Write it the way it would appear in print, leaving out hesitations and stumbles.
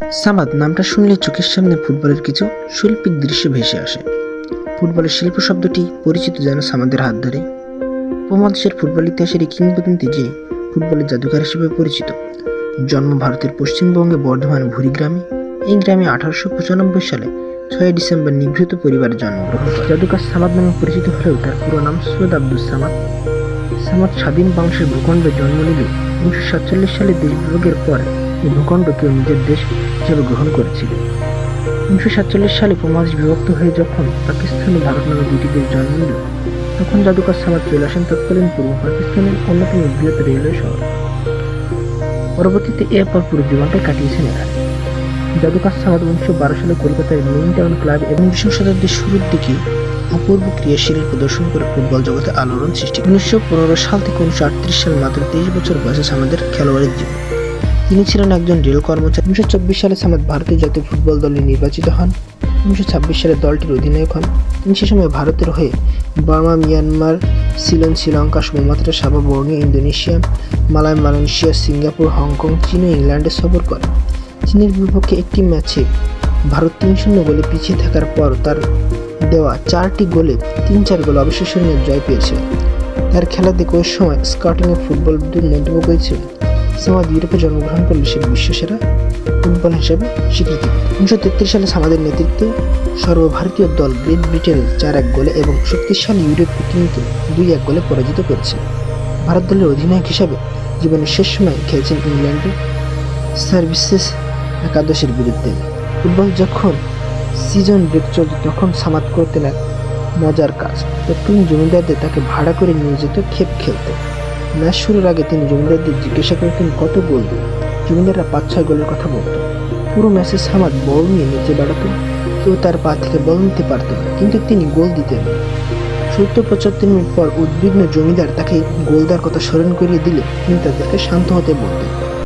সামাদ নামটা শুনলে চোখের সামনে ফুটবলের কিছু শৈল্পিক দৃশ্য ভেসে আসে। ফুটবলের শিল্প শব্দটি পরিচিত যেন সামাদের হাত ধরে। উপমহাদেশের ফুটবল ইতিহাসের এই কিংবদন্তি যে ফুটবলের জাদুঘর হিসেবে পরিচিত। জন্ম ভারতের পশ্চিমবঙ্গে বর্ধমান ভুরি গ্রামে। এই গ্রামে 1895 সালে 6 ডিসেম্বর নিভৃত পরিবারে জন্মগ্রহণ করে। জাদুকর সামাদ নামে পরিচিত হলেও তার পুরো নাম সৈয়দ আব্দুস সামাদ। সামাদ স্বাধীন বাংলাদেশের ভূখণ্ডে জন্ম নিলেও 1947 সালে দেশ বিভাগের পর এই ভূখণ্ডকেও নিজের দেশ হিসেবে গ্রহণ করেছিল। 1947 সালে উপমহাদেশ বিভক্ত হয়ে যখন পাকিস্তান ও ভারত নামে দুটি দেশ জন্ম নিল, তখন জাদুকর সামাদ চলে আসেন তৎকালীন পূর্ব পাকিস্তানের অন্যতম বৃহৎ রেলওয়ে শহর। পরবর্তীতে এরপর পুরো জীবনটাই কাটিয়েছেন এখানে। জাদুকর সামাদ 1912 সালে কলকাতায় মেইন টাউন ক্লাব এবং 20 শতাব্দীর শুরুর দিকে অপূর্ব ক্রিয়াশীল প্রদর্শন করে ফুটবল জগতে আলোড়ন সৃষ্টি। 1915 সাল থেকে 1938 সাল মাত্র 23 বছর বয়সে সামাদের খেলোয়াড়ের জীবন। তিনি ছিলেন একজন রেল কর্মচারী। 1924 সালে সামাদ ভারতীয় জাতীয় ফুটবল দলে নির্বাচিত হন। 1926 সালে দলটির অধিনায়ক হন। তিনি সে সময় ভারতের হয়ে Burma, Myanmar, Ceylon, Sri Lanka, Sumatra, Sabah, Borneo, Indonesia, Malaysia, Singapore, Hong Kong, চীন ও ইংল্যান্ডে সফর করেন। চীনের বিপক্ষে একটি ম্যাচে ভারত 3-0 গোলে পিছিয়ে থাকার পর তার দেওয়া 4টি গোলে 3-4 গোল অবিশ্বাসনীয় জয় পেয়েছিলেন। তার খেলা দেখে ওই সময় স্কাউটিংয়ে ফুটবলবিদদের মন্তব্য করেছিলেন, সামাদ ইউরোপে জন্মগ্রহণ করলে সে বিশ্বসেরা ফুটবল হিসেবে স্বীকৃতি। 1933 সালে সামাদের নেতৃত্বে সর্বভারতীয় দল গ্রেট ব্রিটেনের 4-1 গোলে এবং শক্তিশালী ইউরোপীয় টিমকে 2-1 গোলে পরাজিত করেছিল। ভারত দলের অধিনায়ক হিসাবে জীবনের শেষ সময় খেলেছেন ইংল্যান্ডের সার্ভিসেস একাদশের বিরুদ্ধে। ফুটবল যখন সিজন ব্রেক চলত তখন সামাদ করতেন এক মজার কাজ। তৎকালীন জমিদারদের তাকে ভাড়া করে নিয়ে যেত খেপ খেলতে। ম্যাচ শুরুর আগে তিনি জমিদারদের জিজ্ঞাসা করতেন কত গোল দেবে। জমিদাররা 5-6 গোলের কথা বলত। পুরো ম্যাচে সামাদ বল নিয়ে নিচে বেড়াতো। কেউ তার পা থেকে বল নিতে পারত না, কিন্তু তিনি গোল দিতেন। 70-75 মিনিট পর উদ্বিগ্ন জমিদার তাকে গোল দেওয়ার কথা স্মরণ করিয়ে দিলে তিনি তাদেরকে শান্ত হতে বলতেন।